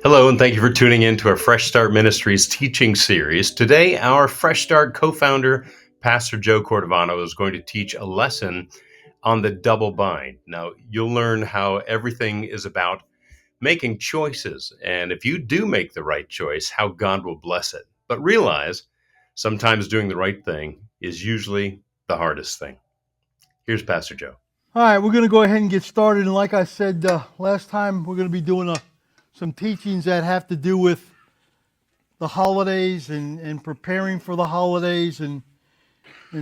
Hello, and thank you for tuning in to our Fresh Start Ministries teaching series. Today, our Fresh Start co founder, Pastor Joe Cordovano, is going to teach a lesson on the double bind. Now, you'll learn how everything is about making choices, and if you do make the right choice, how God will bless it. But realize sometimes doing the right thing is usually the hardest thing. Here's Pastor Joe. All right, we're going to go ahead and get started. And like I said last time, we're going to be doing some teachings that have to do with the holidays and preparing for the holidays and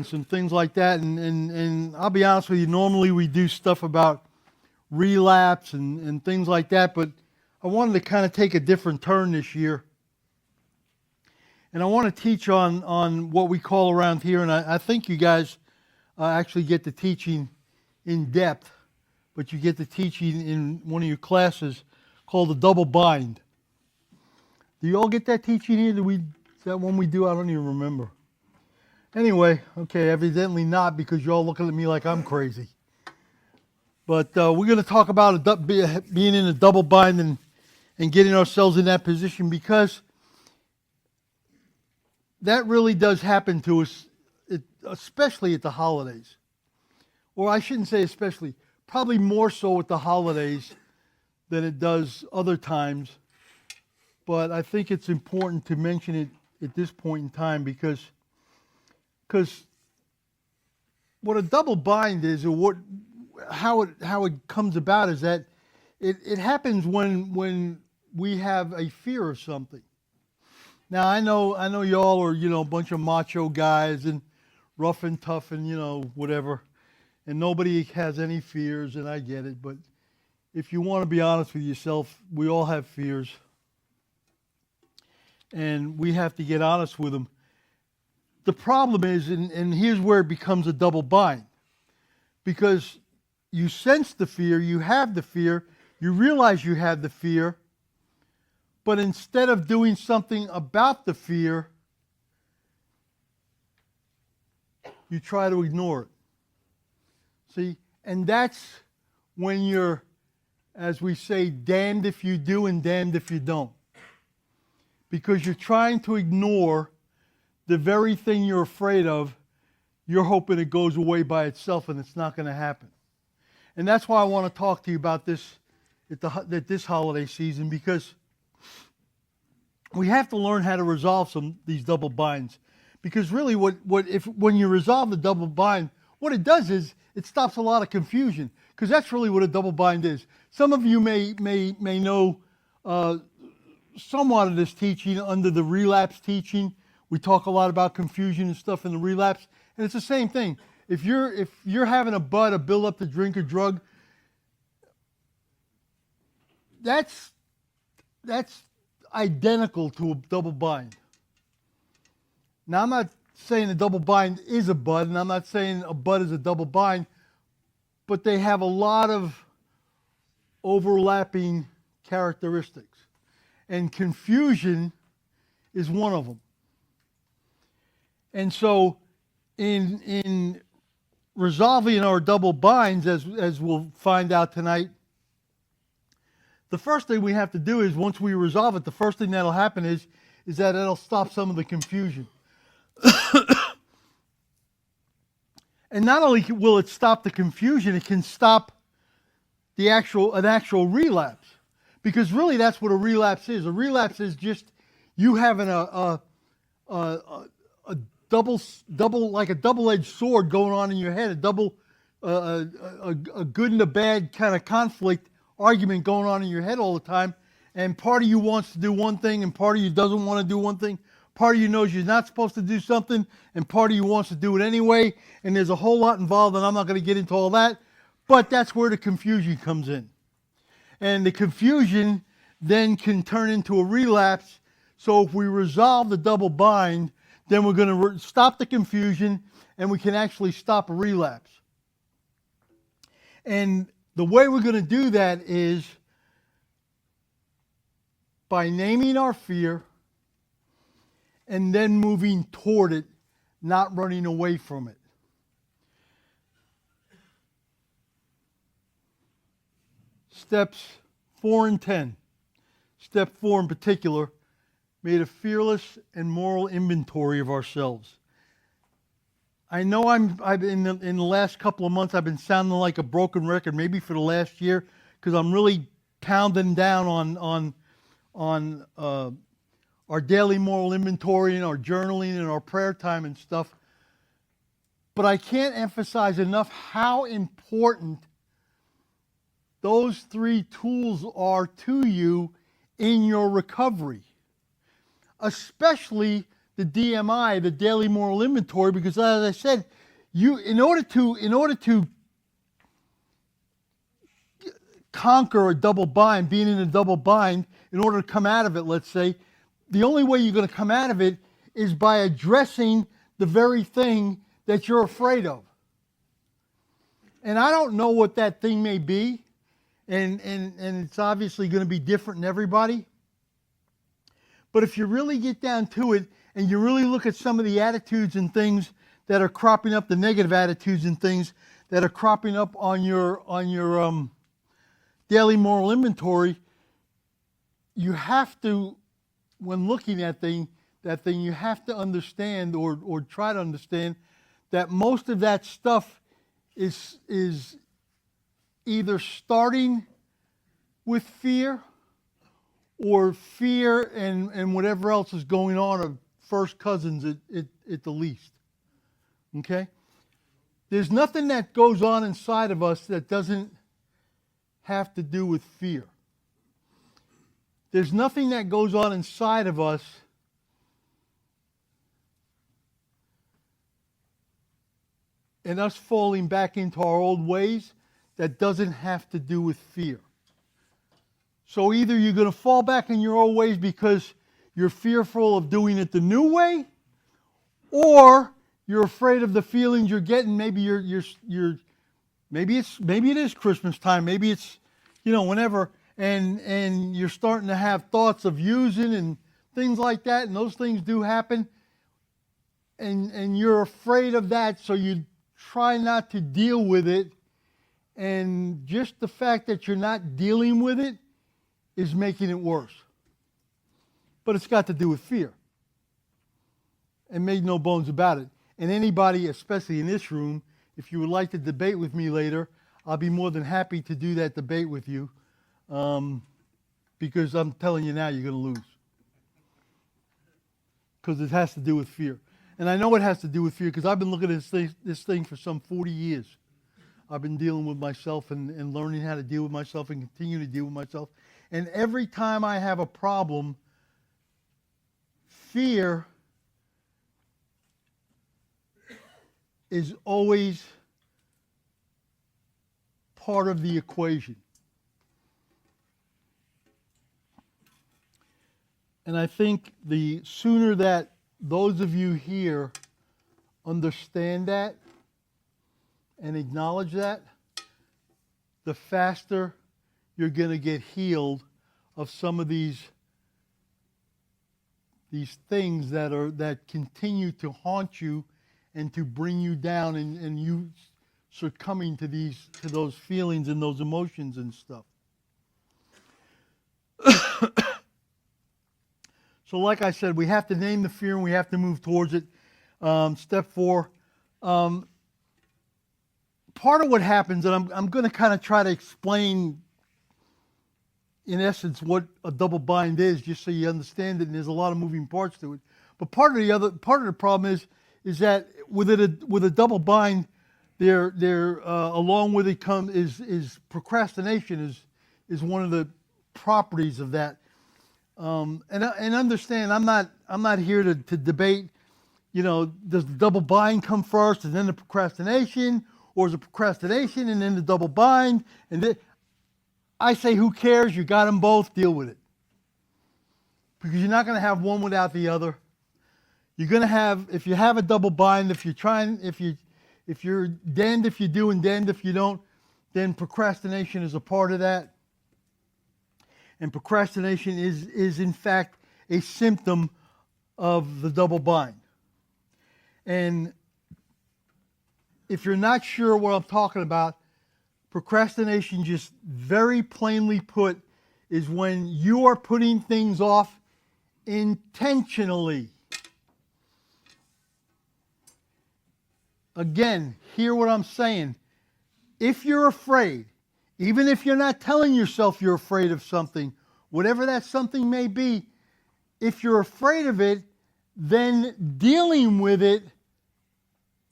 some things like that. And I'll be honest with you, normally we do stuff about relapse and things like that, but I wanted to kind of take a different turn this year. And I want to teach on what we call around here, and I think you guys actually get the teaching in depth, but you get the teaching in one of your classes called the double bind. Do you all get that teaching here? Is that one we do? I don't even remember. Anyway, okay, evidently not, because you're all looking at me like I'm crazy. But we're going to talk about being in a double bind and getting ourselves in that position, because that really does happen to us, especially at the holidays. Or I shouldn't say especially, probably more so at the holidays than it does other times. But I think it's important to mention it at this point in time because what a double bind is, or how it comes about, is that it happens when we have a fear of something. Now I know y'all are a bunch of macho guys and rough and tough and whatever. And nobody has any fears, and I get it. But if you want to be honest with yourself, we all have fears. And we have to get honest with them. The problem is, and here's where it becomes a double bind. Because you sense the fear, you have the fear, you realize you have the fear, but instead of doing something about the fear, you try to ignore it. See, and that's when you're, as we say, damned if you do and damned if you don't. Because you're trying to ignore the very thing you're afraid of. You're hoping it goes away by itself, and it's not going to happen. And that's why I want to talk to you about this at this holiday season, because we have to learn how to resolve these double binds. Because really, when you resolve the double bind, what it does is it stops a lot of confusion, because that's really what a double bind is. Some of you may know somewhat of this teaching under the relapse teaching. We talk a lot about confusion and stuff in the relapse, and it's the same thing. If you're having a build up to drink or drug, that's identical to a double bind. Now, I'm not saying a double bind is a bud, and I'm not saying a bud is a double bind, but they have a lot of overlapping characteristics. And confusion is one of them. And so in resolving our double binds, as we'll find out tonight, the first thing we have to do is, once we resolve it, the first thing that'll happen is that it'll stop some of the confusion. And not only will it stop the confusion, it can stop an actual relapse. Because really, that's what a relapse is. A relapse is just you having a double-edged sword going on in your head, a good and a bad kind of conflict argument going on in your head all the time. And part of you wants to do one thing, and part of you doesn't want to do one thing. Part of you knows you're not supposed to do something, and part of you wants to do it anyway. And there's a whole lot involved, and I'm not going to get into all that. But that's where the confusion comes in. And the confusion then can turn into a relapse. So if we resolve the double bind, then we're going to stop the confusion, and we can actually stop a relapse. And the way we're going to do that is by naming our fear and then moving toward it, not running away from it. Steps 4 and 10. step 4 in particular, made a fearless and moral inventory of ourselves. I know I've in the last couple of months I've been sounding like a broken record, maybe for the last year, because I'm really pounding down on our daily moral inventory and our journaling and our prayer time and stuff. But I can't emphasize enough how important those 3 tools are to you in your recovery, especially the DMI, the daily moral inventory, because as I said, in order to conquer a double bind, being in a double bind, in order to come out of it, let's say, the only way you're going to come out of it is by addressing the very thing that you're afraid of. And I don't know what that thing may be, and it's obviously going to be different in everybody. But if you really get down to it, and you really look at some of the attitudes and things that are cropping up, the negative attitudes and things that are cropping up on your daily moral inventory, you have to, when looking at that thing, you have to understand or try to understand that most of that stuff is either starting with fear, or fear and whatever else is going on are first cousins at the least. Okay? There's nothing that goes on inside of us that doesn't have to do with fear. There's nothing that goes on inside of us and us falling back into our old ways that doesn't have to do with fear. So either you're going to fall back in your old ways because you're fearful of doing it the new way, or you're afraid of the feelings you're getting. Maybe maybe it is Christmas time. Maybe it's, whenever, and you're starting to have thoughts of using and things like that, and those things do happen, and you're afraid of that, so you try not to deal with it, and just the fact that you're not dealing with it is making it worse. But it's got to do with fear. And make no bones about it. And anybody, especially in this room, if you would like to debate with me later, I'll be more than happy to do that debate with you, because I'm telling you now, you're going to lose. Because it has to do with fear. And I know it has to do with fear because I've been looking at this thing for some 40 years. I've been dealing with myself and learning how to deal with myself and continue to deal with myself. And every time I have a problem, fear is always part of the equation. And I think the sooner that those of you here understand that and acknowledge that, the faster you're going to get healed of some of these things that continue to haunt you and to bring you down, and you succumbing to those feelings and those emotions and stuff. So like I said, we have to name the fear and we have to move towards it. Step 4. Part of what happens, and I'm going to kind of try to explain in essence what a double bind is, just so you understand it, and there's a lot of moving parts to it. But part of the problem is that with a double bind, along with it is procrastination is one of the properties of that. And understand, I'm not here to debate, does the double bind come first and then the procrastination, or is it procrastination and then the double bind? I say, who cares? You got them both, deal with it. Because you're not going to have one without the other. You're going to have, if you have a double bind, if you're damned if you do and damned if you don't, then procrastination is a part of that. And procrastination is in fact a symptom of the double bind. And if you're not sure what I'm talking about, procrastination, just very plainly put, is when you are putting things off intentionally. Again, hear what I'm saying. If you're afraid, even if you're not telling yourself you're afraid of something, whatever that something may be, if you're afraid of it, then dealing with it,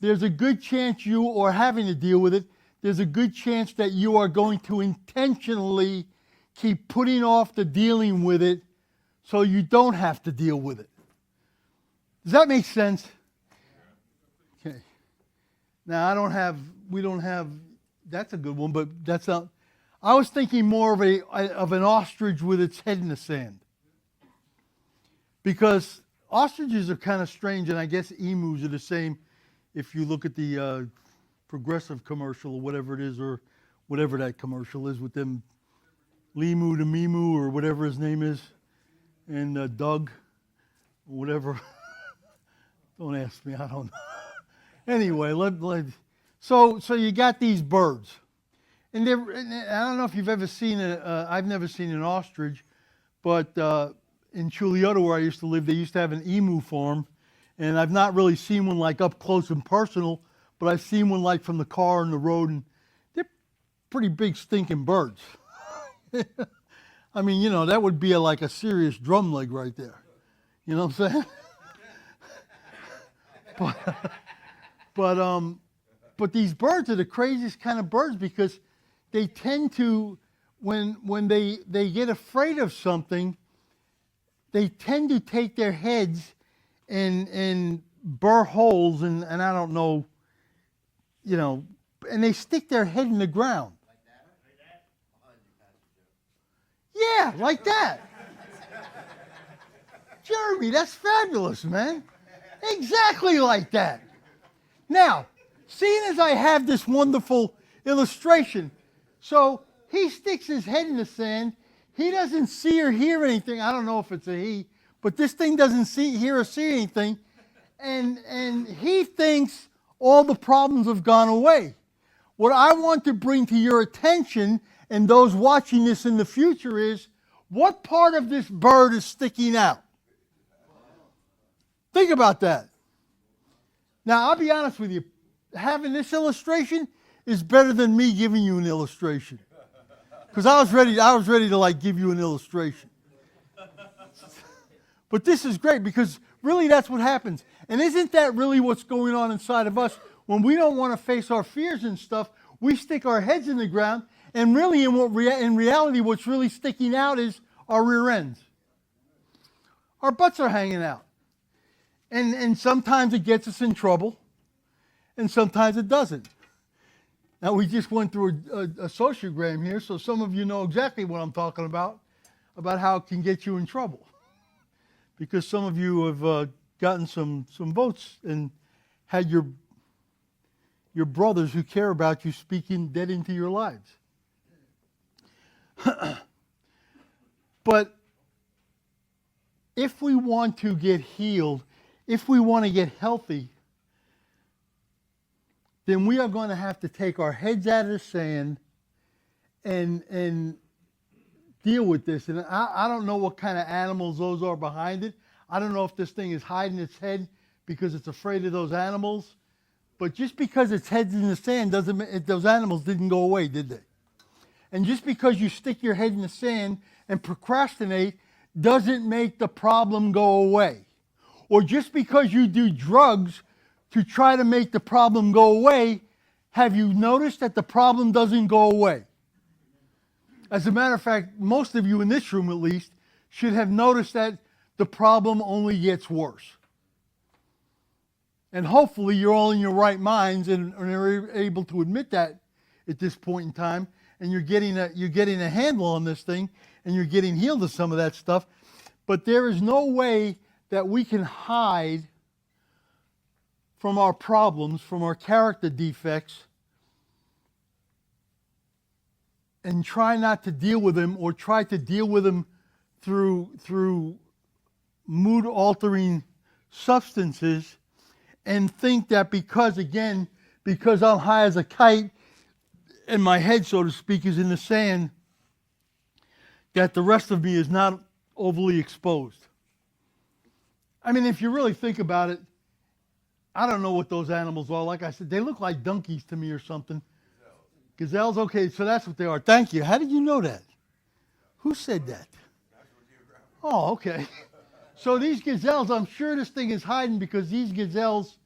there's a good chance you, or having to deal with it, there's a good chance that you are going to intentionally keep putting off the dealing with it so you don't have to deal with it. Does that make sense? Okay. Now, we don't have, that's a good one, but that's not, I was thinking more of an ostrich with its head in the sand. Because ostriches are kind of strange, and I guess emus are the same if you look at the Progressive commercial or whatever it is, or whatever that commercial is with them, Limu to Mimu or whatever his name is, and Doug, or whatever. Don't ask me, I don't know. Anyway, so you got these birds. And I don't know if you've ever seen I've never seen an ostrich, but in Chuliota where I used to live, they used to have an emu farm. And I've not really seen one like up close and personal, but I've seen one like from the car and the road, and they're pretty big stinking birds. I mean, you know, that would be like a serious drum leg right there. You know what I'm saying? But these birds are the craziest kind of birds because they tend to, when they get afraid of something, they tend to take their heads and burr holes, and I don't know, you know, and they stick their head in the ground. Yeah, like that. Jeremy, that's fabulous, man. Exactly like that. Now, seeing as I have this wonderful illustration, so he sticks his head in the sand. He doesn't see or hear anything. I don't know if it's a he, but this thing doesn't hear or see anything. And he thinks all the problems have gone away. What I want to bring to your attention and those watching this in the future is, what part of this bird is sticking out? Think about that. Now, I'll be honest with you. Having this illustration is better than me giving you an illustration. Because I was ready to like give you an illustration. But this is great because really that's what happens. And isn't that really what's going on inside of us? When we don't want to face our fears and stuff, we stick our heads in the ground, and really in reality what's really sticking out is our rear ends. Our butts are hanging out. And sometimes it gets us in trouble, and sometimes it doesn't. Now, we just went through a sociogram here, so some of you know exactly what I'm talking about how it can get you in trouble. Because some of you have gotten some votes and had your brothers who care about you speaking dead into your lives. But if we want to get healed, if we want to get healthy, then we are going to have to take our heads out of the sand and deal with this. And I don't know what kind of animals those are behind it. I don't know if this thing is hiding its head because it's afraid of those animals. But just because its head's in the sand doesn't mean those animals didn't go away, did they? And just because you stick your head in the sand and procrastinate doesn't make the problem go away. Or just because you do drugs to try to make the problem go away, have you noticed that the problem doesn't go away? As a matter of fact, most of you in this room at least should have noticed that the problem only gets worse. And hopefully you're all in your right minds and are able to admit that at this point in time, and you're getting a handle on this thing, and you're getting healed of some of that stuff. But there is no way that we can hide from our problems, from our character defects, and try not to deal with them, or try to deal with them through mood-altering substances, and think that because I'm high as a kite and my head, so to speak, is in the sand, that the rest of me is not overly exposed. I mean, if you really think about it, I don't know what those animals are. Like I said, they look like donkeys to me or something. Gazelles, okay, so that's what they are. Thank you. How did you know that? Who said that? Oh, okay. So these gazelles, I'm sure this thing is hiding because these gazelles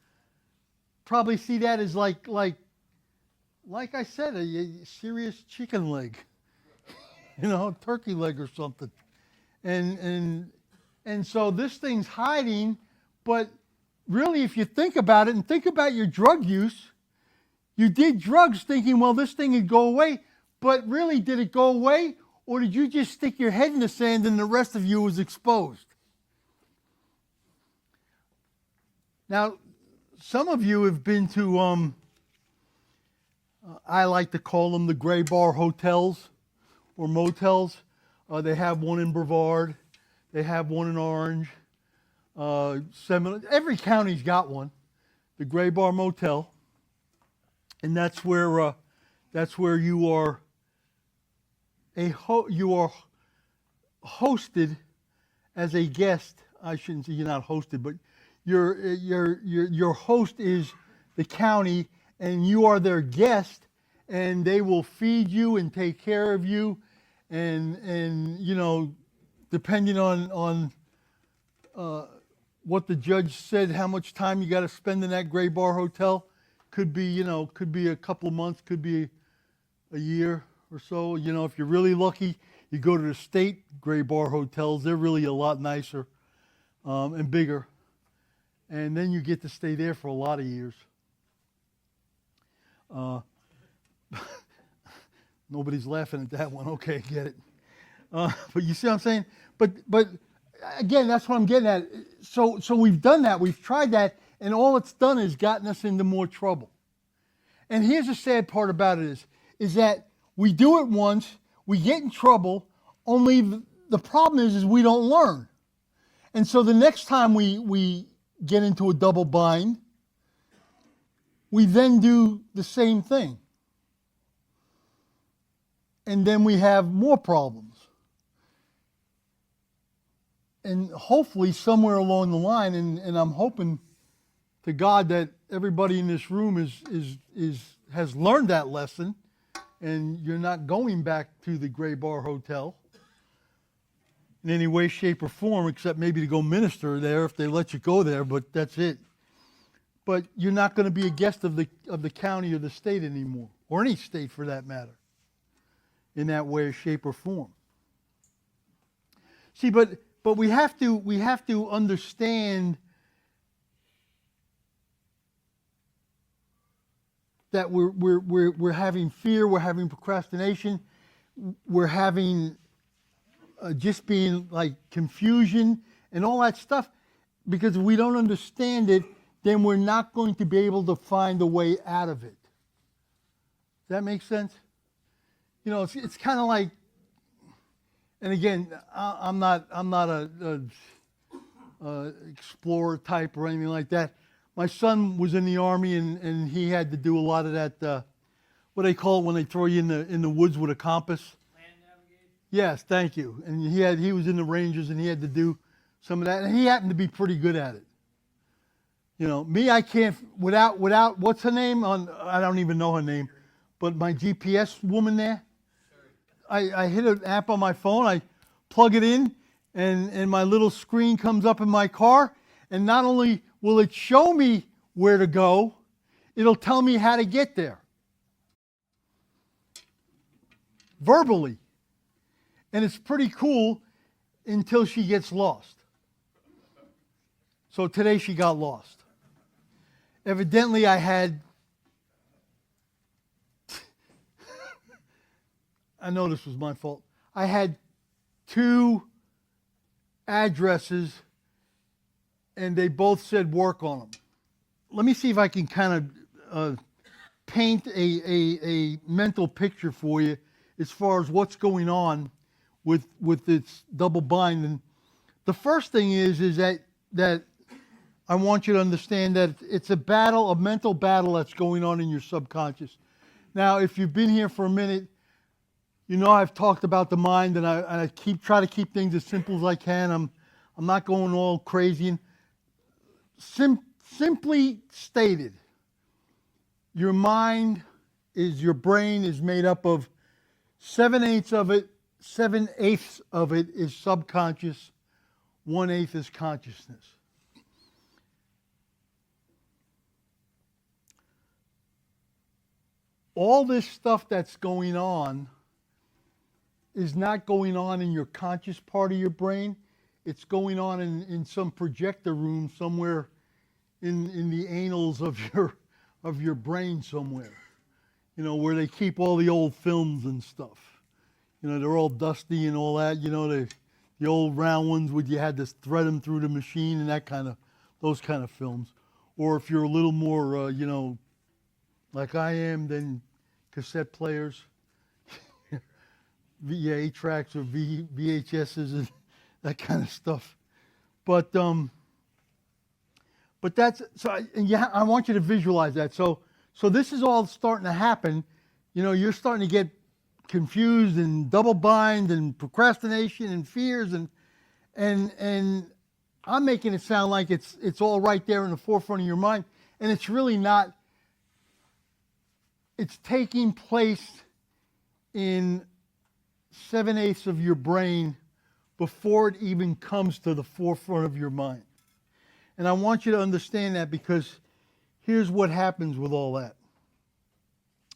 probably see that as like I said, a serious chicken leg, turkey leg or something. And so this thing's hiding, but really, if you think about it and think about your drug use, you did drugs thinking, well, this thing would go away, but really, did it go away, or did you just stick your head in the sand and the rest of you was exposed? Now, some of you have been to, I like to call them the gray bar hotels or motels. They have one in Brevard. They have one in Orange. Every county's got one, the Gray Bar Motel, and that's where you are you are hosted as a guest. I shouldn't say you're not hosted, but your host is the county, and you are their guest, and they will feed you and take care of you, and depending on what the judge said, how much time you got to spend in that Gray Bar Hotel, could be a couple of months, could be a year or so. If you're really lucky, you go to the state Gray Bar hotels. They're really a lot nicer and bigger, and then you get to stay there for a lot of years. Nobody's laughing at that one. Okay, get it. But you see what I'm saying? But again, that's what I'm getting at. So we've done that. We've tried that, and all it's done is gotten us into more trouble. And here's the sad part about it is that we do it once, we get in trouble, only the problem is we don't learn. And so the next time we get into a double bind, we then do the same thing. And then we have more problems. And hopefully somewhere along the line, and I'm hoping to God that everybody in this room has learned that lesson, and you're not going back to the Gray Bar Hotel in any way, shape, or form, except maybe to go minister there if they let you go there, but that's it. But you're not going to be a guest of the county or the state anymore, or any state for that matter, in that way, shape, or form. See, but we have to understand that we're having fear, we're having procrastination, we're having just being like confusion and all that stuff, because if we don't understand it, then we're not going to be able to find a way out of it. Does that make sense? It's kind of like, and again, I'm not a explorer type or anything like that. My son was in the Army, and he had to do a lot of that, what they call it when they throw you in the woods with a compass. Land navigation. Yes, thank you. And he was in the Rangers, and he had to do some of that, and he happened to be pretty good at it. Me, I can't without what's her name? I don't even know her name, but my GPS woman there. I hit an app on my phone, I plug it in, and my little screen comes up in my car, and not only will it show me where to go, it'll tell me how to get there. Verbally. And it's pretty cool until she gets lost. So today she got lost. Evidently I had I know this was my fault. I had 2 addresses, and they both said work on them. Let me see if I can kind of paint a mental picture for you as far as what's going on with this double bind. And the first thing is that I want you to understand that it's a battle, a mental battle that's going on in your subconscious. Now, if you've been here for a minute, You know, I've talked about the mind, and I try to keep things as simple as I can. I'm not going all crazy. And simply stated, your mind your brain is made up of 7/8 of it. 7/8 of it is subconscious. 1/8 is consciousness. All this stuff that's going on is not going on in your conscious part of your brain. It's going on in some projector room somewhere in the annals of your brain somewhere. You know, where they keep all the old films and stuff. You know, they're all dusty and all that. You know, the old round ones where you had to thread them through the machine and those kind of films. Or if you're a little more, you know, like I am, then cassette players, 8-tracks or VHSs and that kind of stuff. But that's so. I want you to visualize that. So this is all starting to happen. You know, you're starting to get confused and double bind and procrastination and fears and I'm making it sound like it's all right there in the forefront of your mind, and it's really not. It's taking place in 7/8 of your brain before it even comes to the forefront of your mind. And I want you to understand that, because here's what happens with all that.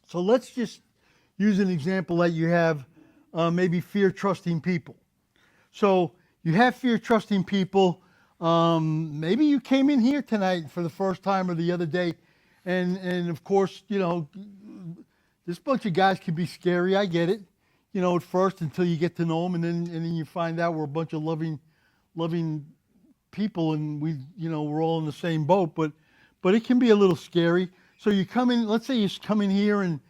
So let's just use an example that you have, maybe fear trusting people. So you have fear trusting people. Maybe you came in here tonight for the first time or the other day, and of course, you know, this bunch of guys can be scary. I get it. You know, at first, until you get to know them, and then you find out we're a bunch of loving people, and we're all in the same boat. But it can be a little scary. So you come in. Let's say you come in here, and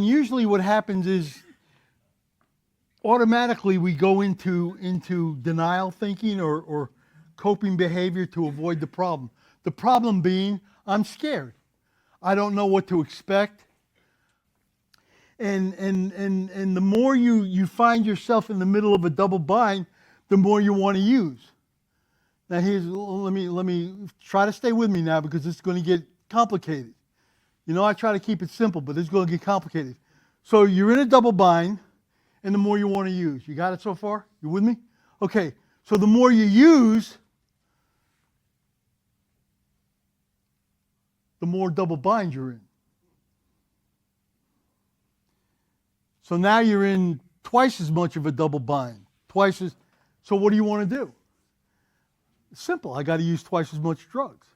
usually what happens is automatically we go into denial thinking or coping behavior to avoid the problem. The problem being, I'm scared. I don't know what to expect. And the more you find yourself in the middle of a double bind, the more you want to use. Now let me try to stay with me now, because it's going to get complicated. You know, I try to keep it simple, but it's going to get complicated. So you're in a double bind, and the more you want to use. You got it so far? You with me? Okay. So the more you use, the more double bind you're in. So now you're in twice as much of a double bind. So what do you want to do? It's simple. I got to use twice as much drugs.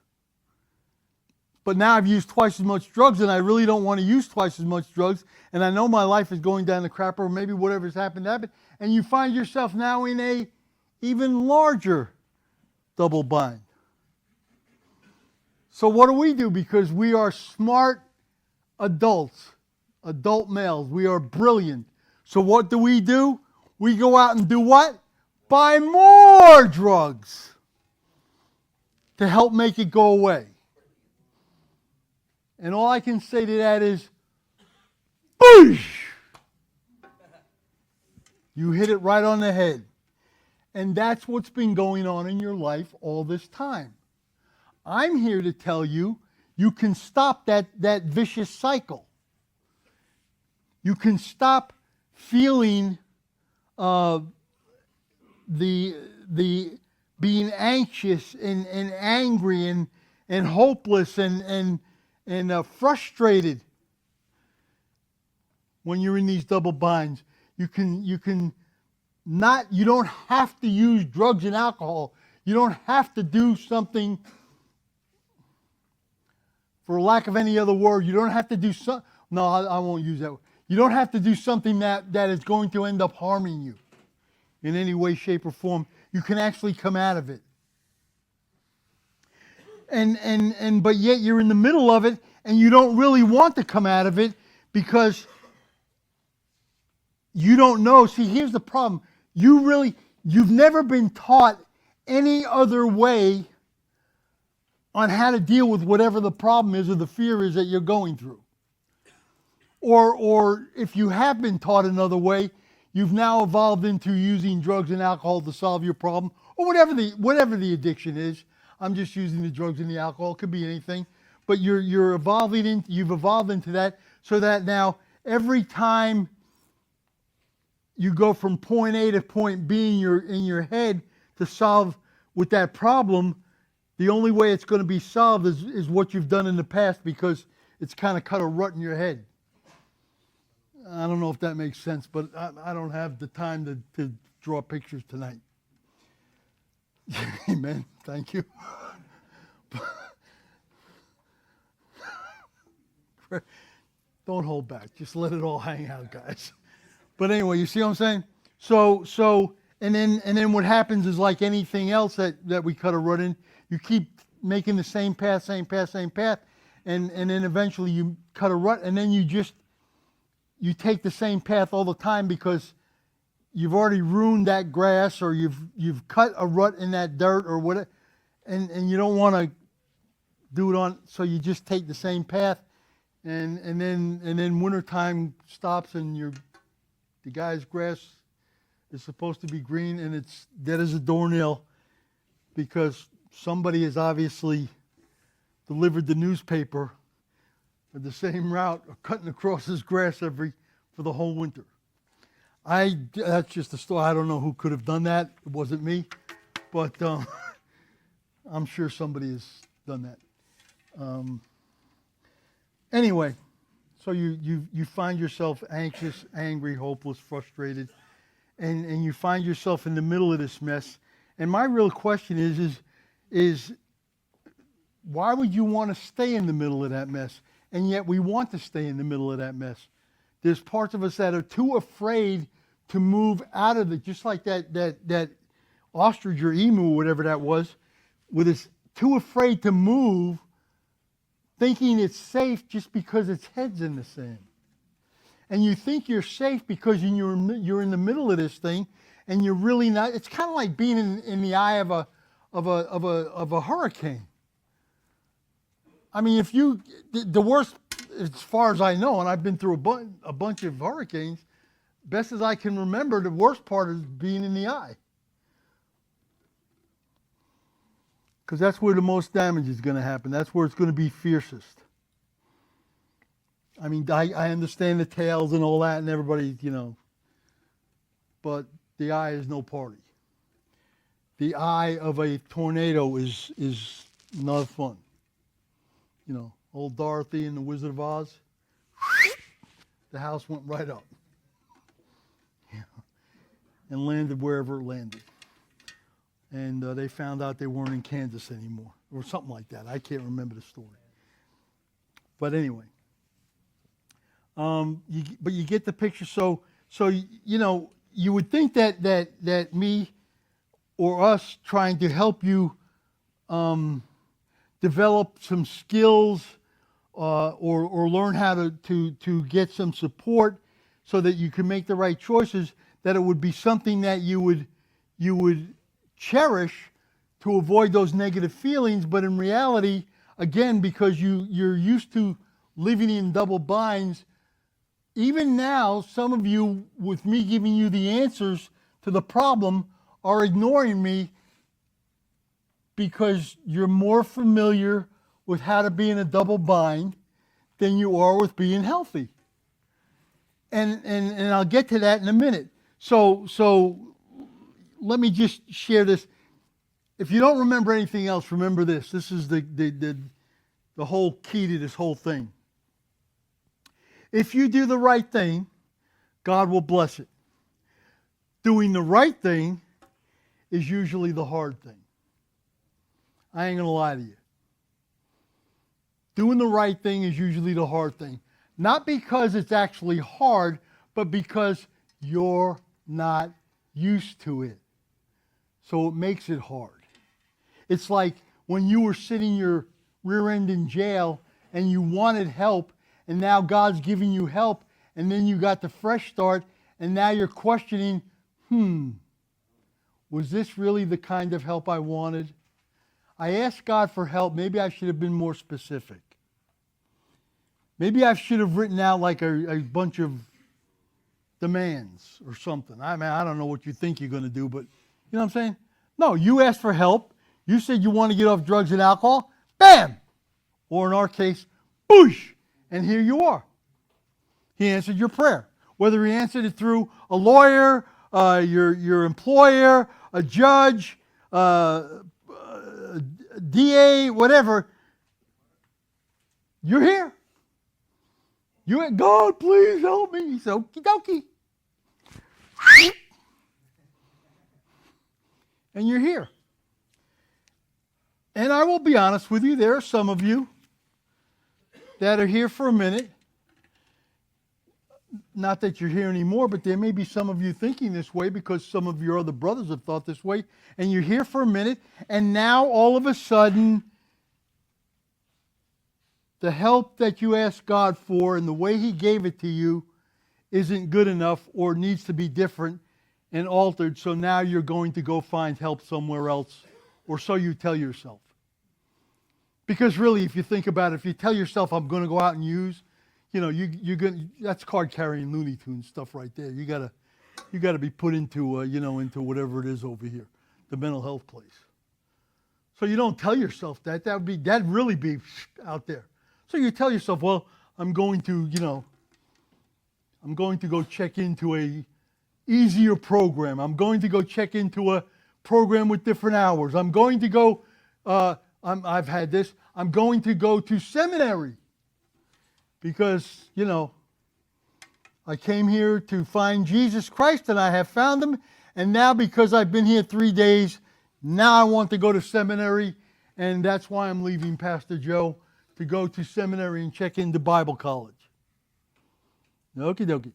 But now I've used twice as much drugs, and I really don't want to use twice as much drugs, and I know my life is going down the crapper, or maybe whatever's happened, and you find yourself now in a even larger double bind. So what do we do? Because we are smart adults, adult males. We are brilliant. So what do? We go out and do what? Buy more drugs to help make it go away. And all I can say to that is, boosh! You hit it right on the head. And that's what's been going on in your life all this time. I'm here to tell you, you can stop that vicious cycle. You can stop feeling the being anxious and angry and hopeless and frustrated when you're in these double binds. You don't have to use drugs and alcohol. You don't have to do something, for lack of any other word, you don't have to do something. No, I won't use that word. You don't have to do something that is going to end up harming you in any way, shape, or form. You can actually come out of it. But yet you're in the middle of it, and you don't really want to come out of it because you don't know. See, here's the problem. You've never been taught any other way on how to deal with whatever the problem is or the fear is that you're going through. or if you have been taught another way, you've now evolved into using drugs and alcohol to solve your problem, or whatever the addiction is. I'm just using the drugs and the alcohol. It could be anything, but you've evolved into that, so that now every time you go from point A to point B in your head to solve with that problem, the only way it's going to be solved is what you've done in the past, because it's kind of cut a rut in your head. I don't know if that makes sense, but I don't have the time to draw pictures tonight. Amen. Thank you. Don't hold back. Just let it all hang out, guys. But anyway, you see what I'm saying? So and then what happens is, like anything else that we cut a rut in, you keep making the same path, and then eventually you cut a rut, and then you take the same path all the time, because you've already ruined that grass, or you've cut a rut in that dirt or whatever, and you don't want to do it on, so you just take the same path, and then wintertime stops, and the guy's grass is supposed to be green, and it's dead as a doornail, because somebody has obviously delivered the newspaper with the same route, cutting across his grass for the whole winter. That's just a story. I don't know who could have done that. It wasn't me, but I'm sure somebody has done that. Anyway, so you find yourself anxious, angry, hopeless, frustrated, and you find yourself in the middle of this mess. And my real question is why would you want to stay in the middle of that mess? And yet we want to stay in the middle of that mess. There's parts of us that are too afraid to move out of it, just like that ostrich or emu, whatever that was, too afraid to move, thinking it's safe just because its head's in the sand. And you think you're safe because you're in the middle of this thing, and you're really not. It's kind of like being in the eye of a hurricane. I mean, the worst, as far as I know, and I've been through a bunch of hurricanes, best as I can remember, the worst part is being in the eye. Because that's where the most damage is going to happen. That's where it's going to be fiercest. I mean, I understand the tails and all that, and everybody, but the eye is no party. The eye of a tornado is not fun. Old Dorothy and the Wizard of Oz, the house went right up and landed wherever it landed. And they found out they weren't in Kansas anymore, or something like that. I can't remember the story. But anyway, but you get the picture. So you would think that me or us trying to help you develop some skills or learn how to get some support so that you can make the right choices, that it would be something that you would cherish to avoid those negative feelings. But in reality, again, because you're used to living in double binds, even now, some of you, with me giving you the answers to the problem, are ignoring me because you're more familiar with how to be in a double bind than you are with being healthy. And I'll get to that in a minute. So let me just share this. If you don't remember anything else, remember this. This is the whole key to this whole thing. If you do the right thing, God will bless it. Doing the right thing is usually the hard thing. I ain't going to lie to you. Doing the right thing is usually the hard thing. Not because it's actually hard, but because you're not used to it. So it makes it hard. It's like when you were sitting your rear end in jail and you wanted help, and now God's giving you help, and then you got the fresh start, and now you're questioning, was this really the kind of help I wanted? I asked God for help. Maybe I should have been more specific. Maybe I should have written out like a bunch of demands or something. I mean, I don't know what you think you're going to do, but you know what I'm saying? No, you asked for help. You said you want to get off drugs and alcohol. Bam! Or in our case, boosh! And here you are. He answered your prayer. Whether he answered it through a lawyer, your employer, a judge, DA, whatever, you're here. You went, God, please help me. He said, okie dokie. And you're here. And I will be honest with you, there are some of you that are here for a minute. Not that you're here anymore, but there may be some of you thinking this way because some of your other brothers have thought this way. And you're here for a minute, and now all of a sudden, the help that you asked God for and the way He gave it to you isn't good enough or needs to be different and altered, so now you're going to go find help somewhere else, or so you tell yourself. Because really, if you think about it, if you tell yourself, I'm going to go out and use, you're going. That's card carrying Looney Tunes stuff right there. You gotta be put into into whatever it is over here, the mental health place. So you don't tell yourself that. That'd really be out there. So you tell yourself, well, I'm going to go check into a easier program. I'm going to go check into a program with different hours. I'm going to go. I've had this. I'm going to go to seminary. Because, I came here to find Jesus Christ and I have found Him. And now because I've been here 3 days, now I want to go to seminary. And that's why I'm leaving Pastor Joe to go to seminary and check into Bible college. Okie dokie.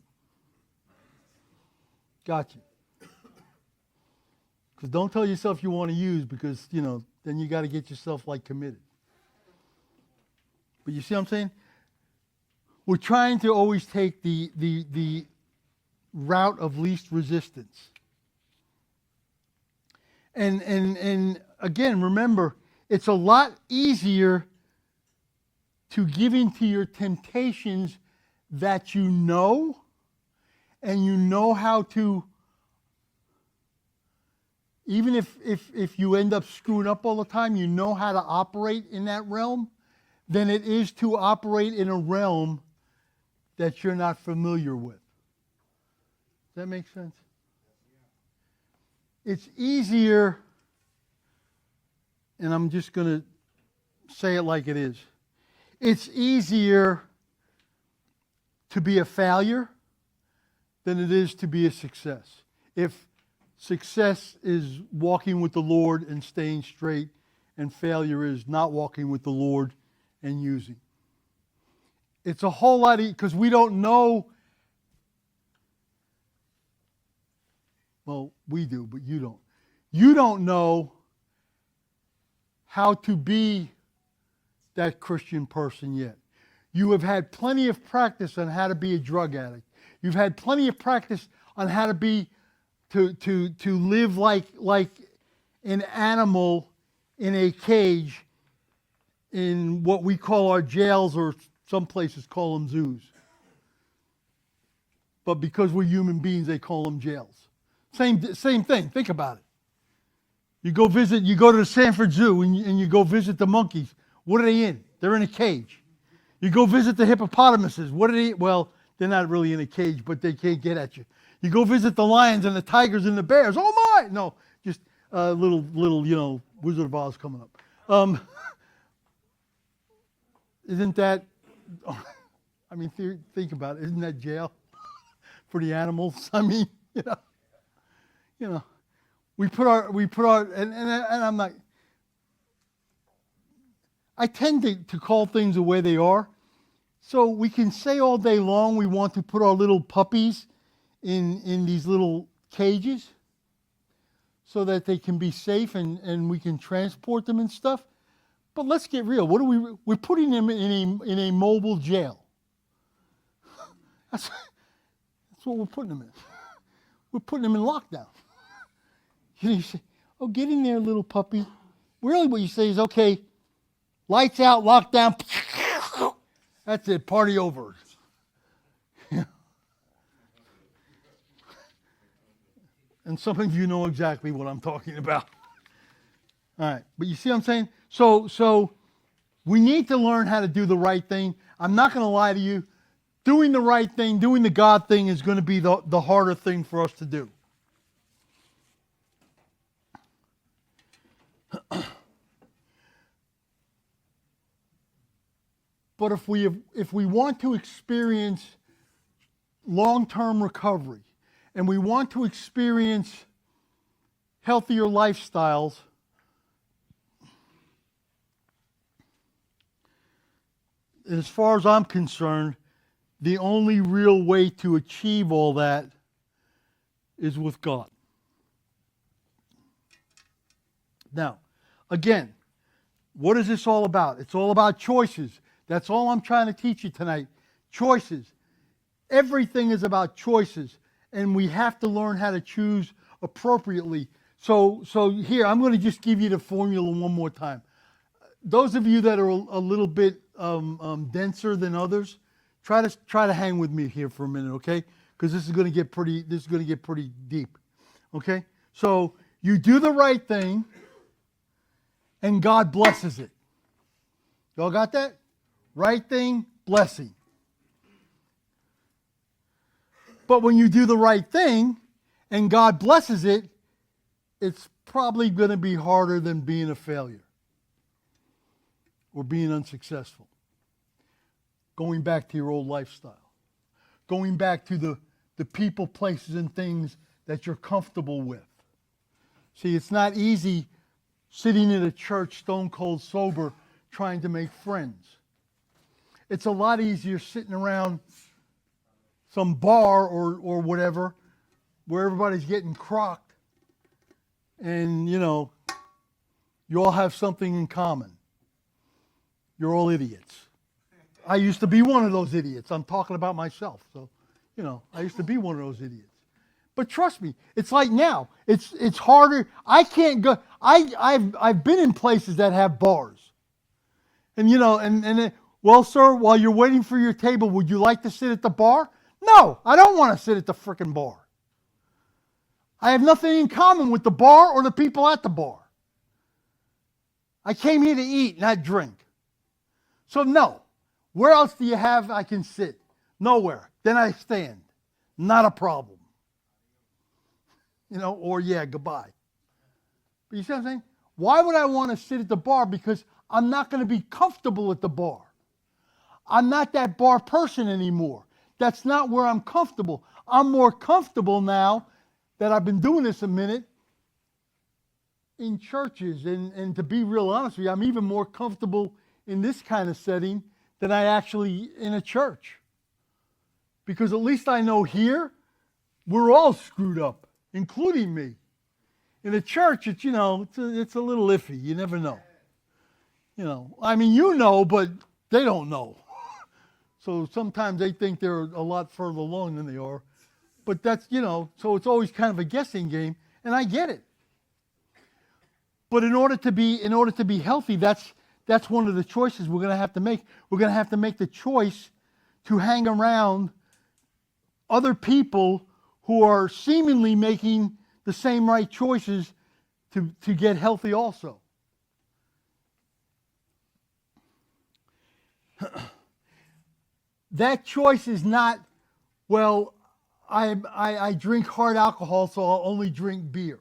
Gotcha. Because don't tell yourself you want to use because, then you got to get yourself committed. But you see what I'm saying? We're trying to always take the route of least resistance. And again, remember, it's a lot easier to give in to your temptations that you know, and you know how to, even if you end up screwing up all the time, you know how to operate in that realm, than it is to operate in a realm that you're not familiar with. Does that make sense? It's easier, and I'm just going to say it like it is. It's easier to be a failure than it is to be a success. If success is walking with the Lord and staying straight, and failure is not walking with the Lord and using. It's a whole lot because we don't know. Well, we do, but you don't. You don't know how to be that Christian person yet. You have had plenty of practice on how to be a drug addict. You've had plenty of practice on how to be to live like an animal in a cage in what we call our jails, or some places call them zoos. But because we're human beings, they call them jails. Same thing. Think about it. You go to the Sanford Zoo and you go visit the monkeys. What are they in? They're in a cage. You go visit the hippopotamuses. What are they? Well, they're not really in a cage, but they can't get at you. You go visit the lions and the tigers and the bears. Oh my! No, just little Wizard of Oz coming up. Isn't that? I mean, think about it. Isn't that jail for the animals? I mean, we put our and I'm not. I tend to call things the way they are, so we can say all day long we want to put our little puppies in these little cages, so that they can be safe and we can transport them and stuff. But let's get real. We're putting them in a mobile jail. That's what we're putting them in. We're putting them in lockdown. You say, oh, get in there, little puppy. Really what you say is, okay, lights out, lockdown, That's it. Party over. And some of you know exactly what I'm talking about. All right. But you see what I'm saying? So we need to learn how to do the right thing. I'm not going to lie to you. Doing the right thing, doing the God thing is going to be the harder thing for us to do. But if we want to experience long-term recovery and we want to experience healthier lifestyles, as far as I'm concerned, the only real way to achieve all that is with God. Now, again, what is this all about? It's all about choices. That's all I'm trying to teach you tonight. Choices. Everything is about choices, and we have to learn how to choose appropriately. So here, I'm going to just give you the formula one more time. Those of you that are a little bit denser than others, try to hang with me here for a minute, okay? Because this is going to get pretty deep, okay? So you do the right thing, and God blesses it. Y'all got that? Right thing, blessing. But when you do the right thing and God blesses it, it's probably going to be harder than being a failure or being unsuccessful. Going back to your old lifestyle. Going back to the people, places, and things that you're comfortable with. See, it's not easy sitting in a church stone cold sober trying to make friends. It's a lot easier sitting around some bar or whatever where everybody's getting crocked and, you all have something in common. You're all idiots. I used to be one of those idiots. I'm talking about myself. So, I used to be one of those idiots. But trust me, it's like now. It's harder. I can't go. I've been in places that have bars. And well, sir, while you're waiting for your table, would you like to sit at the bar? No, I don't want to sit at the frickin' bar. I have nothing in common with the bar or the people at the bar. I came here to eat, not drink. So no. Where else do you have I can sit? Nowhere. Then I stand. Not a problem. Or goodbye. But you see what I'm saying? Why would I want to sit at the bar? Because I'm not going to be comfortable at the bar. I'm not that bar person anymore. That's not where I'm comfortable. I'm more comfortable now that I've been doing this a minute in churches. And to be real honest with you, I'm even more comfortable in this kind of setting than I actually in a church. Because at least I know here, we're all screwed up, including me. In a church, it's a little iffy. You never know. But they don't know. So sometimes they think they're a lot further along than they are. But that's, so it's always kind of a guessing game, and I get it. But in order to be healthy, that's one of the choices we're going to have to make. We're going to have to make the choice to hang around other people who are seemingly making the same right choices to get healthy also. That choice is not, well, I drink hard alcohol, so I'll only drink beer.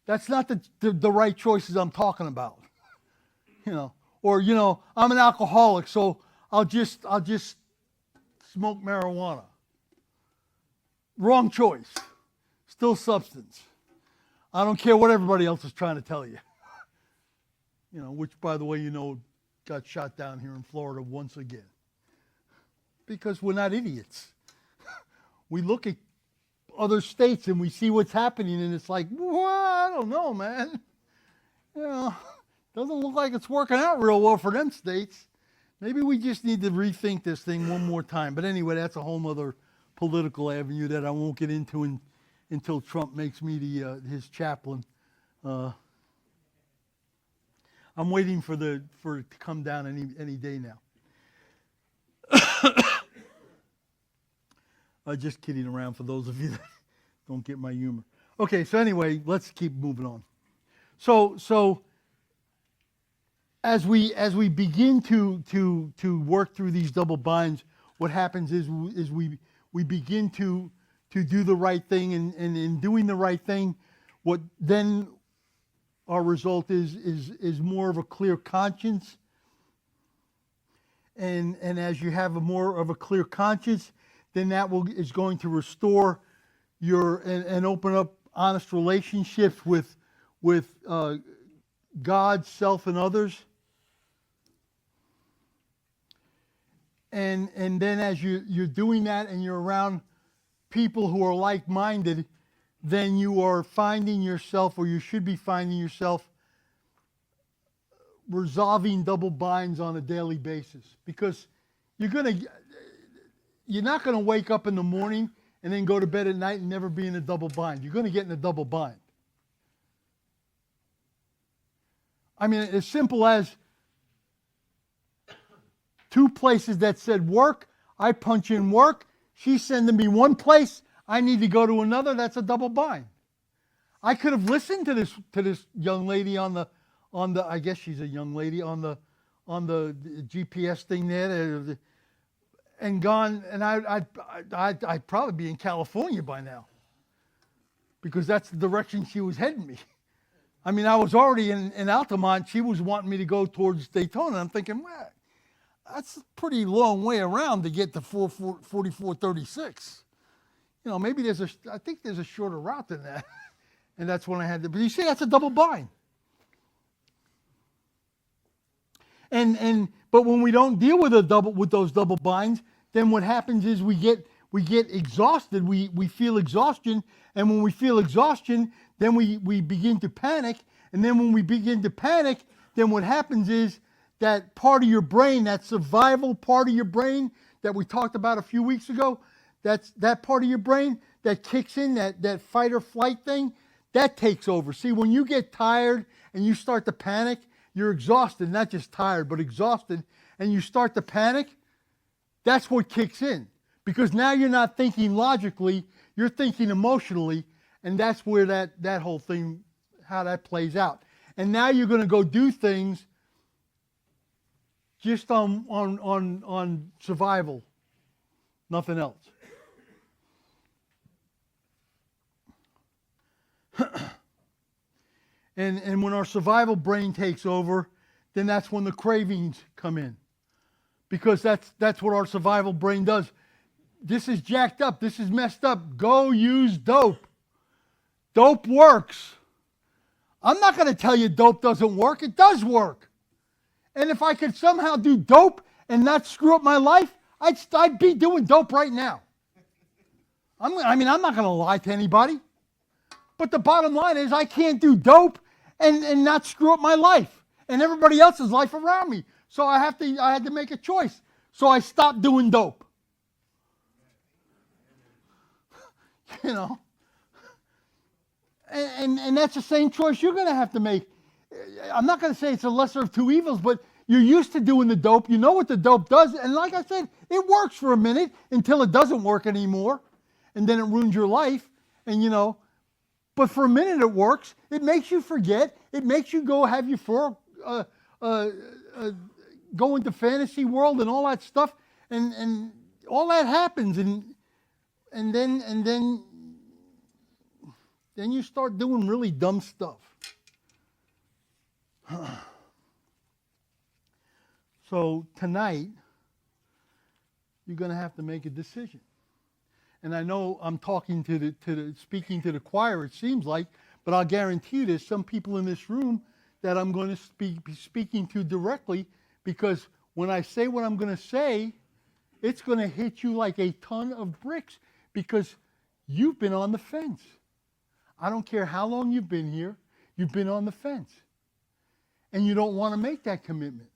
That's not the right choices I'm talking about. Or I'm an alcoholic, so I'll just smoke marijuana. Wrong choice. Still substance. I don't care what everybody else is trying to tell you. Which, by the way, got shot down here in Florida once again. Because we're not idiots. We look at other states and we see what's happening, and it's like, well, I don't know, man. Doesn't look like it's working out real well for them states. Maybe we just need to rethink this thing one more time. But anyway, that's a whole other political avenue that I won't get into until Trump makes me his chaplain. I'm waiting for it to come down any day now. Just kidding around for those of you that don't get my humor. Okay, so anyway, let's keep moving on. So as we begin to work through these double binds, what happens is we begin to do the right thing, and in doing the right thing, what then our result is more of a clear conscience. And as you have a more of a clear conscience, then that is going to restore and open up honest relationships with God, self, and others. And then as you're doing that and you're around people who are like-minded, then you are finding yourself, or you should be finding yourself, resolving double binds on a daily basis. Because you're not going to wake up in the morning and then go to bed at night and never be in a double bind. You're going to get in a double bind. I mean, as simple as two places that said work, I punch in work, she's sending me one place, I need to go to another, that's a double bind. I could have listened to this young lady on the I guess she's a young lady on the GPS thing there, and gone, and I'd probably be in California by now, because that's the direction she was heading me. I mean, I was already in Altamont. She was wanting me to go towards Daytona. I'm thinking, well, that's a pretty long way around to get to 4436. You know, maybe I think there's a shorter route than that. And that's when I had to, but you see, that's a double bind. But when we don't deal with those double binds, then what happens is we get exhausted. We feel exhaustion, and when we feel exhaustion, then we begin to panic. And then when we begin to panic, then what happens is that part of your brain, that survival part of your brain that we talked about a few weeks ago, that part of your brain that kicks in, that fight or flight thing, that takes over. See, when you get tired and you start to panic, you're exhausted, not just tired, but exhausted, and you start to panic, that's what kicks in. Because now you're not thinking logically, you're thinking emotionally, and that's where that whole thing, how that plays out. And now you're going to go do things just on survival, nothing else. And when our survival brain takes over, then that's when the cravings come in. Because that's what our survival brain does. This is jacked up. This is messed up. Go use dope. Dope works. I'm not going to tell you dope doesn't work. It does work. And if I could somehow do dope and not screw up my life, I'd be doing dope right now. I'm not going to lie to anybody. But the bottom line is I can't do dope and not screw up my life and everybody else's life around me. So I had to make a choice. So I stopped doing dope. You know. And that's the same choice you're going to have to make. I'm not going to say it's a lesser of two evils, but you're used to doing the dope. You know what the dope does. And like I said, it works for a minute until it doesn't work anymore. And then it ruins your life. And, you know, but for a minute it works. It makes you forget. It makes you go have your go into fantasy world and all that stuff. And all that happens. And then you start doing really dumb stuff. So tonight, you're going to have to make a decision. And I know I'm talking speaking to the choir, it seems like, but I'll guarantee you there's some people in this room that I'm going to be speaking to directly, because when I say what I'm going to say, it's going to hit you like a ton of bricks, because you've been on the fence. I don't care how long you've been here, you've been on the fence. And you don't want to make that commitment.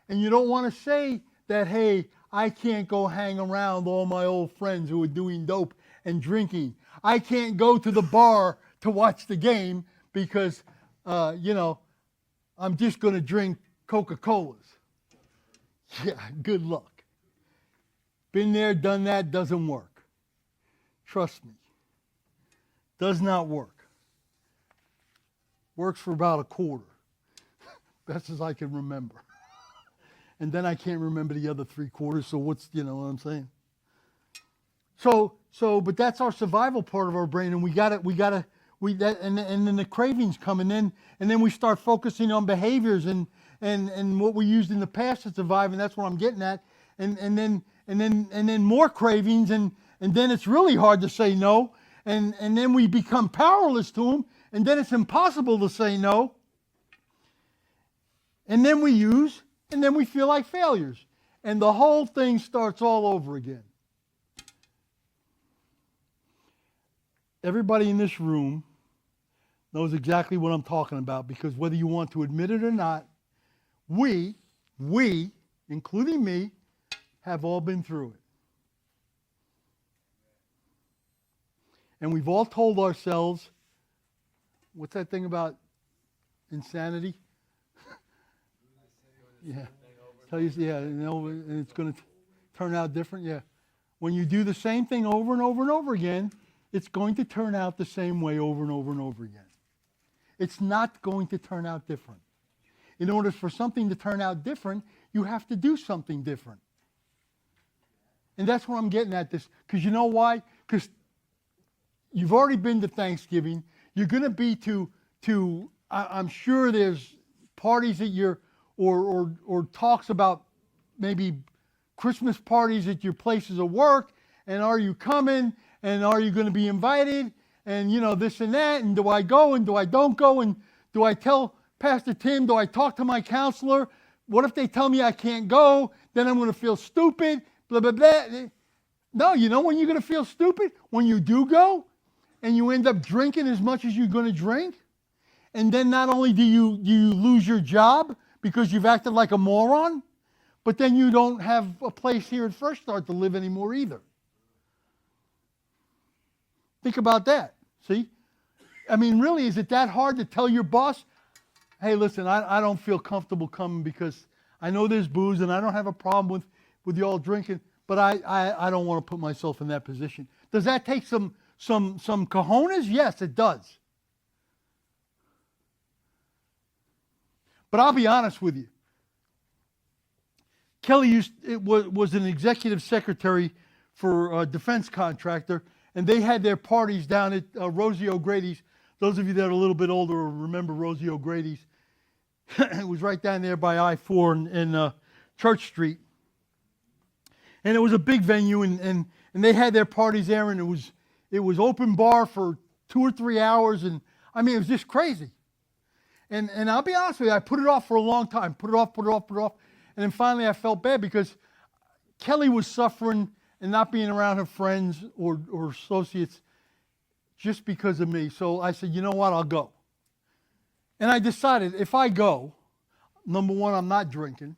And you don't want to say that, hey, I can't go hang around all my old friends who are doing dope and drinking. I can't go to the bar to watch the game because, I'm just going to drink Coca-Colas. Yeah, good luck. Been there, done that, doesn't work. Trust me. Does not work. Works for about a quarter. Best as I can remember. And then I can't remember the other 3/4, so what's, you know what I'm saying? But that's our survival part of our brain, and and then the cravings come, and then we start focusing on behaviors and what we used in the past to survive, and that's what I'm getting at, and then more cravings, and then it's really hard to say no, and then we become powerless to them, and then it's impossible to say no, and then we use, and then we feel like failures, and the whole thing starts all over again. Everybody in this room knows exactly what I'm talking about, because whether you want to admit it or not, we, including me, have all been through it. And we've all told ourselves, what's that thing about insanity? Yeah. Tell you, yeah, you know, and it's going to turn out different. Yeah. When you do the same thing over and over and over again, it's going to turn out the same way over and over and over again. It's not going to turn out different. In order for something to turn out different, you have to do something different. And that's what I'm getting at this. Because you know why? Because you've already been to Thanksgiving. You're going to be to I'm sure there's parties that you're, or talks about maybe Christmas parties at your places of work. And are you coming? And are you going to be invited? And, you know, this and that. And do I go and do I don't go? And do I tell Pastor Tim? Do I talk to my counselor? What if they tell me I can't go? Then I'm going to feel stupid. Blah, blah, blah. No, you know when you're going to feel stupid? When you do go and you end up drinking as much as you're going to drink. And then not only do you lose your job because you've acted like a moron, but then you don't have a place here at Fresh Start to live anymore either. Think about that. See? I mean, really, is it that hard to tell your boss, hey, listen, I don't feel comfortable coming because I know there's booze and I don't have a problem with you all drinking, but I don't want to put myself in that position. Does that take some cojones? Yes, it does. But I'll be honest with you. Kelly was an executive secretary for a defense contractor, and they had their parties down at Rosie O'Grady's. Those of you that are a little bit older will remember Rosie O'Grady's. It was right down there by I-4 in Church Street. And it was a big venue, and they had their parties there, and it was open bar for 2 or 3 hours, and I mean, it was just crazy. And I'll be honest with you, I put it off for a long time, put it off, and then finally I felt bad because Kelly was suffering and not being around her friends or associates just because of me. So I said, you know what, I'll go. And I decided if I go, number one, I'm not drinking.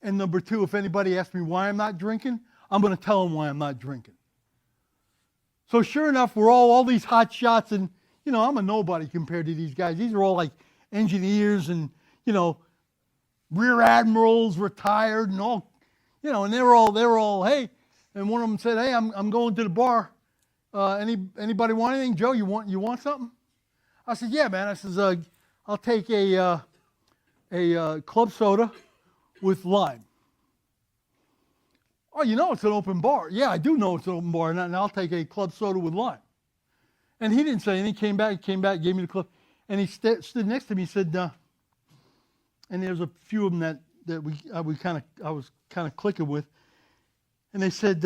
And number two, if anybody asks me why I'm not drinking, I'm going to tell them why I'm not drinking. So sure enough, we're all these hot shots, and you know, I'm a nobody compared to these guys. These are all like engineers and, you know, rear admirals, retired and all, you know, and they were all, hey, and one of them said, hey, I'm going to the bar. Anybody want anything? Joe, you want something? I said, yeah, man. I says, I'll take a club soda with lime. Oh, you know it's an open bar. Yeah, I do know it's an open bar, and I'll take a club soda with lime. And he didn't say anything. He came back, gave me the club, and he stood next to me. He said, and there's a few of them that I was kind of clicking with, and they said,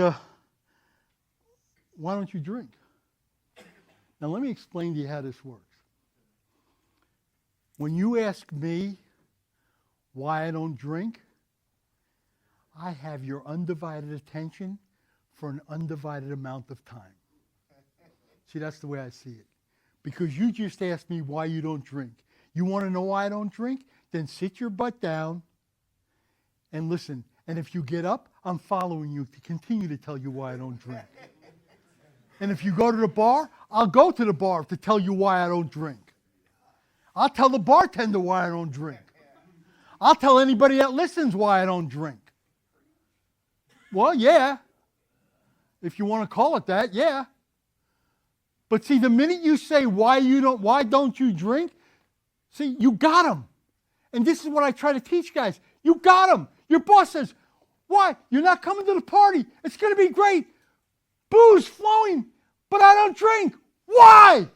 why don't you drink? Now let me explain to you how this works. When you ask me why I don't drink, I have your undivided attention for an undivided amount of time. See, that's the way I see it. Because you just asked me why you don't drink. You want to know why I don't drink? Then sit your butt down and listen. And if you get up, I'm following you to continue to tell you why I don't drink. And if you go to the bar, I'll go to the bar to tell you why I don't drink. I'll tell the bartender why I don't drink. I'll tell anybody that listens why I don't drink. Well, yeah. if you want to call it that, yeah. But see, the minute you say why don't you drink? See, you got them. And this is what I try to teach guys. You got them. Your boss says, why? You're not coming to the party. It's going to be great. Booze flowing, but I don't drink. Why?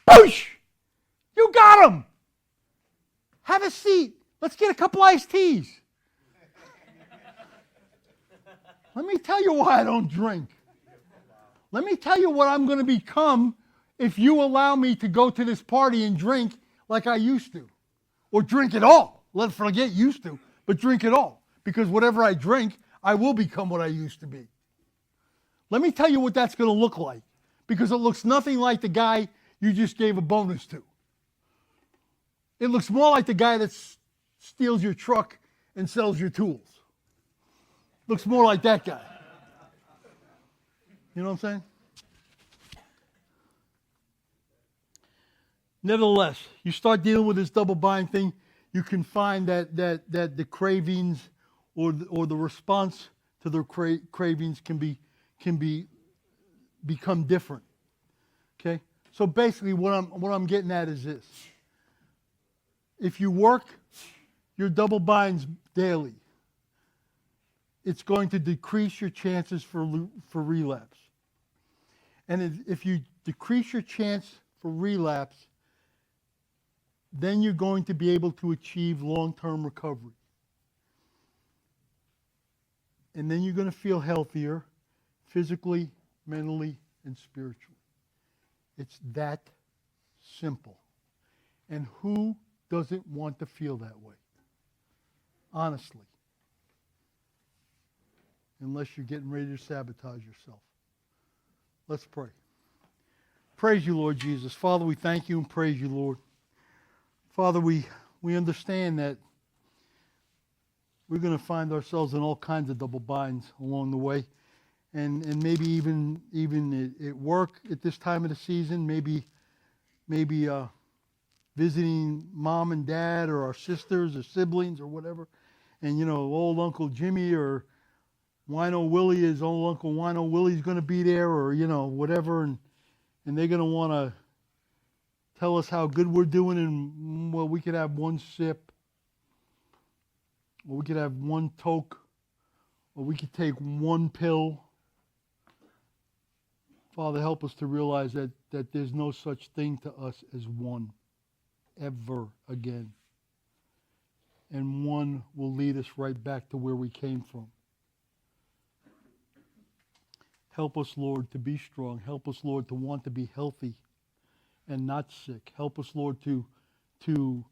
Boosh! You got them. Have a seat. Let's get a couple iced teas. Let me tell you why I don't drink. Let me tell you what I'm going to become if you allow me to go to this party and drink like I used to. Or drink it all. Let's forget used to, but drink it all. Because whatever I drink, I will become what I used to be. Let me tell you what that's going to look like. Because it looks nothing like the guy you just gave a bonus to. It looks more like the guy that steals your truck and sells your tools. Looks more like that guy. You know what I'm saying? Nevertheless, you start dealing with this double bind thing, you can find that the cravings or the response to their cravings can become different. Okay? So basically what I'm getting at is this. If you work your double binds daily, it's going to decrease your chances for relapse. And if you decrease your chance for relapse, then you're going to be able to achieve long-term recovery. And then you're going to feel healthier physically, mentally, and spiritually. It's that simple. And who doesn't want to feel that way? Honestly. Unless you're getting ready to sabotage yourself. Let's pray. Praise you, Lord Jesus. Father, we thank you and praise you, Lord. Father, we understand that we're going to find ourselves in all kinds of double binds along the way. And maybe even at work at this time of the season, maybe visiting mom and dad or our sisters or siblings or whatever. And, old Uncle Jimmy or Wino Willie, his old Uncle Wino Willie's going to be there or, whatever. And they're going to want to tell us how good we're doing, and well, we could have one sip, or we could have one toke, or we could take one pill. Father, help us to realize that there's no such thing to us as one, ever again. And one will lead us right back to where we came from. Help us, Lord, to be strong. Help us, Lord, to want to be healthy and not sick. Help us, Lord, to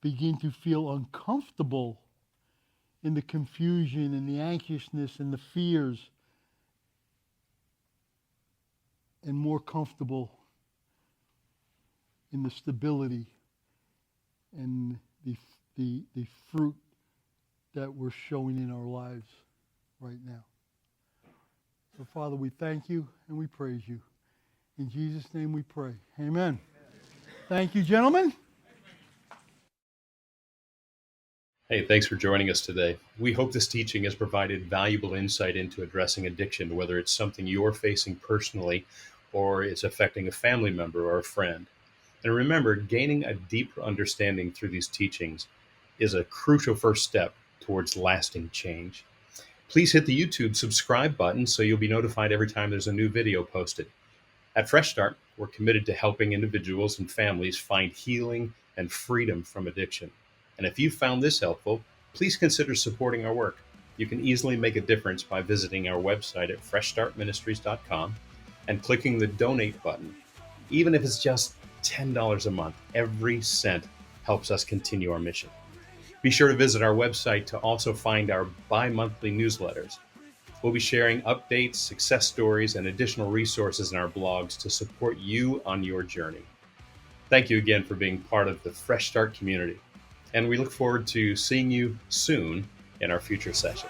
begin to feel uncomfortable in the confusion and the anxiousness and the fears, and more comfortable in the stability and the fruit that we're showing in our lives right now. So, Father, we thank you and we praise you. In Jesus' name we pray. Amen. Thank you, gentlemen. Hey, thanks for joining us today. We hope this teaching has provided valuable insight into addressing addiction, whether it's something you're facing personally or it's affecting a family member or a friend. And remember, gaining a deeper understanding through these teachings is a crucial first step towards lasting change. Please hit the YouTube subscribe button so you'll be notified every time there's a new video posted. At Fresh Start, we're committed to helping individuals and families find healing and freedom from addiction. And if you found this helpful, please consider supporting our work. You can easily make a difference by visiting our website at freshstartministries.com and clicking the donate button. Even if it's just $10 a month, every cent helps us continue our mission. Be sure to visit our website to also find our bi-monthly newsletters. We'll be sharing updates, success stories, and additional resources in our blogs to support you on your journey. Thank you again for being part of the Fresh Start community. And we look forward to seeing you soon in our future sessions.